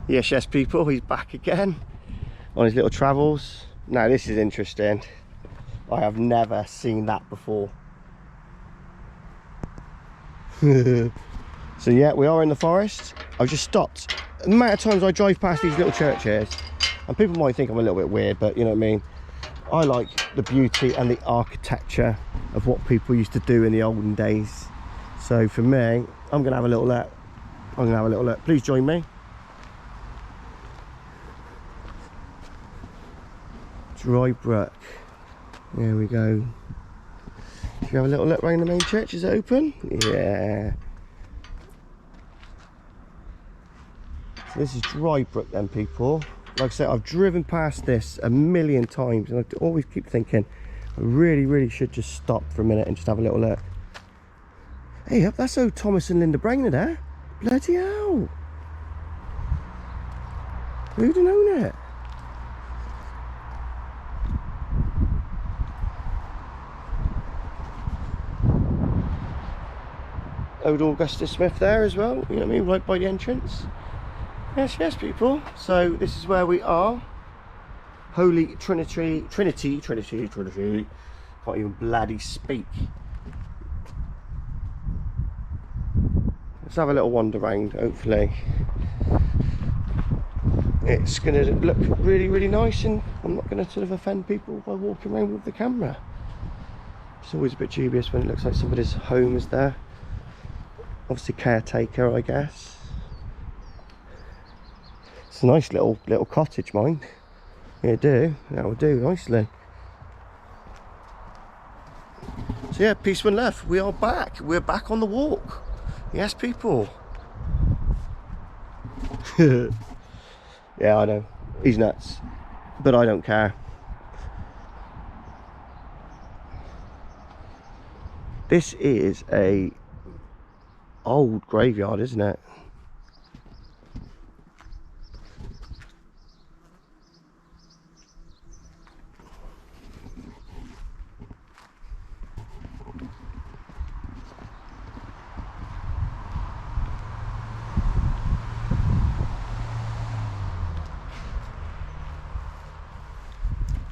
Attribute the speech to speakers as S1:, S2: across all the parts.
S1: Yes, people, he's back again on his little travels. Now this is interesting. I have never seen that before. So yeah, we are in the forest. I've just stopped. The amount of times I drive past these little churches, and people might think I'm a little bit weird, but you know what I mean. I like the beauty and the architecture of what people used to do in the olden days. So for me, I'm gonna have a little look. Please join me. Drybrook. There we go. Should we have a little look around the main church? Is it open? Yeah. So this is Drybrook then, people. Like I said, I've driven past this a million times and I always keep thinking I really should just stop for a minute and just have a little look. Hey, that's old Thomas and Linda Brainerd there. Bloody hell. Who'd have known it? Old Augustus Smith there as well, you know what I mean, right by the entrance. Yes, people. So this is where we are. Holy Trinity. Can't even bloody speak. Let's have a little wander around, hopefully. It's gonna look really nice and I'm not gonna sort of offend people by walking around with the camera. It's always a bit dubious when it looks like somebody's home is there. Obviously caretaker, I guess. It's a nice little cottage, mind. Yeah, that will do nicely. So yeah, peace and love. We are back. We're back on the walk. Yes, people. Yeah, I know. He's nuts, but I don't care. This is a old graveyard, isn't it?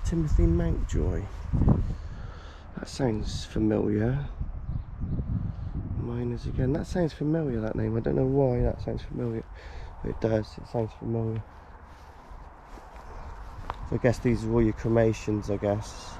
S1: Timothy Mountjoy. That sounds familiar. Miners again. That sounds familiar, that name. I don't know why that sounds familiar. But it does. It sounds familiar. So I guess these are all your cremations, I guess.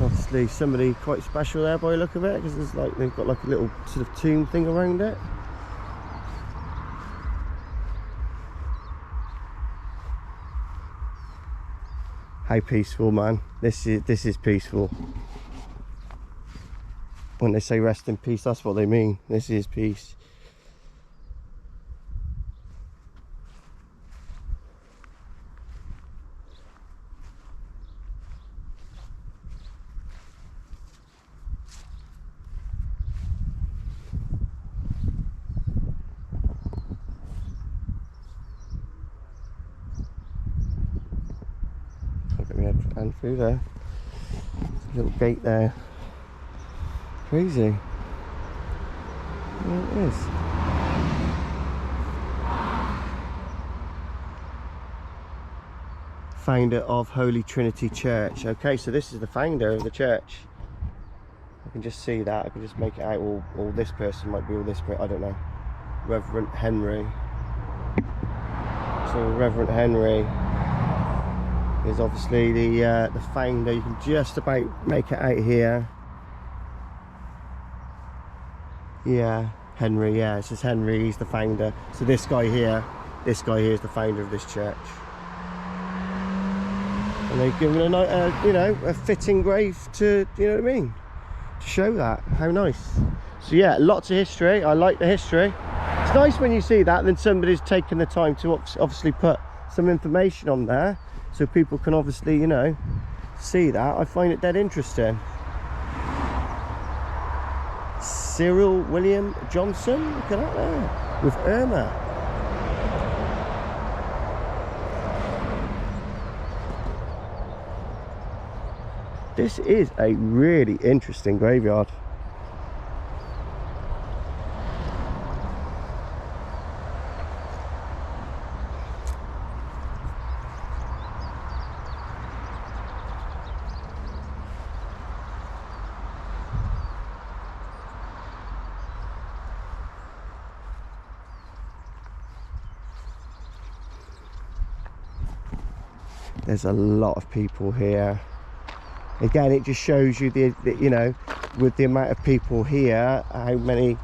S1: Obviously somebody quite special there by the look of it, because there's like they've got like a little sort of tomb thing around it. How peaceful, man. This is peaceful. When they say rest in peace, that's what they mean. This is peace. And through there, little gate there. Crazy. There it is. Founder of Holy Trinity Church. Okay, so this is the founder of the church. I can just see that. I can just make it out. All this person might be all this person. I don't know. Reverend Henry. So Reverend Henry is obviously the founder. You can just about make it out here. Yeah, Henry. Yeah, it says Henry. He's the founder. So this guy here is the founder of this church. And they've given a you know, a fitting grave to, you know what I mean, to show that. How nice. So yeah, lots of history. I like the history. It's nice when you see that, then somebody's taken the time to obviously put some information on there, so people can obviously, you know, see that. I find it dead interesting. Cyril William Johnson, look at that there, with Irma. This is a really interesting graveyard. There's a lot of people here. Again, it just shows you the you know, with the amount of people here, how many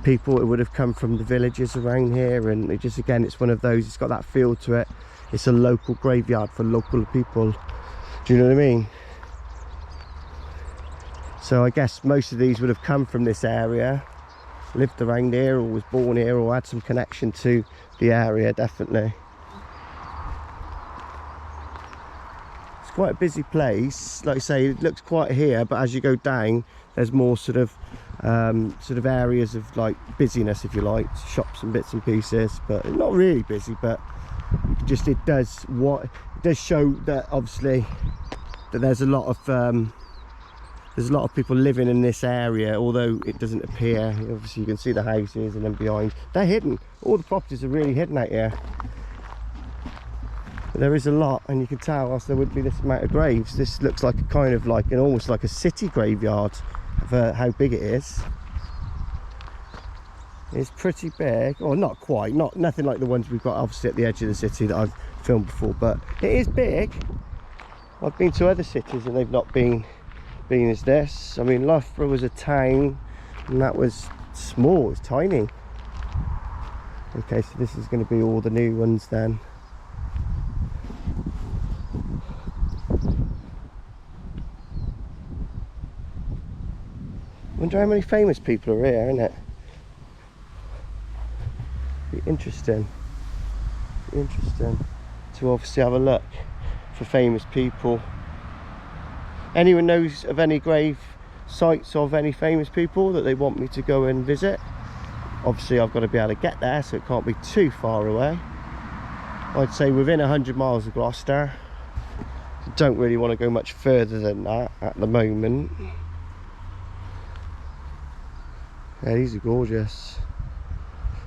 S1: people it would have come from the villages around here. And it just, again, it's one of those, it's got that feel to it. It's a local graveyard for local people. Do you know what I mean? So I guess most of these would have come from this area, lived around here, or was born here, or had some connection to the area, definitely. Quite a busy place, like I say. It looks quiet here, but as you go down, there's more sort of areas of like busyness, if you like, shops and bits and pieces, but not really busy. But just it does show that obviously that there's a lot of people living in this area, although it doesn't appear. Obviously you can see the houses, and then behind, they're hidden. All the properties are really hidden out here. But there is a lot, and you can tell else there would be this amount of graves. This looks like a kind of like almost like a city graveyard for how big it is. It's pretty big, or not quite, nothing like the ones we've got obviously at the edge of the city that I've filmed before, but it is big. I've been to other cities and they've not been as this. I mean, Loughborough was a town, and that was small, it was tiny. Okay, so this is going to be all the new ones then. Wonder how many famous people are here, isn't it? Be interesting to obviously have a look for famous people. Anyone knows of any grave sites of any famous people that they want me to go and visit? Obviously I've got to be able to get there, so it can't be too far away. I'd say within 100 miles of Gloucester. Don't really want to go much further than that at the moment. Yeah, these are gorgeous.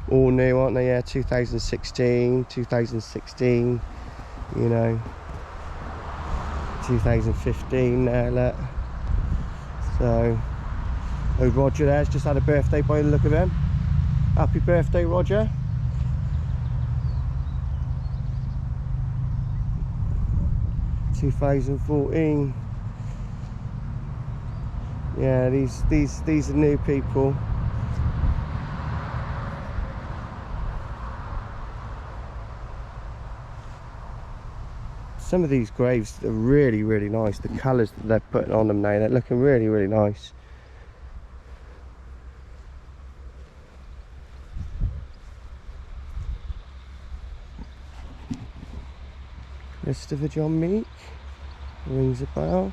S1: All new, aren't they? Yeah, 2016, you know, 2015 there, look. So, oh, Roger there's just had a birthday by the look of him. Happy birthday, Roger. (2014). Yeah, these are new people. Some of these graves are really, really nice. The colours that they're putting on them now, they're looking really, really nice. Christopher John Meek, rings a bell.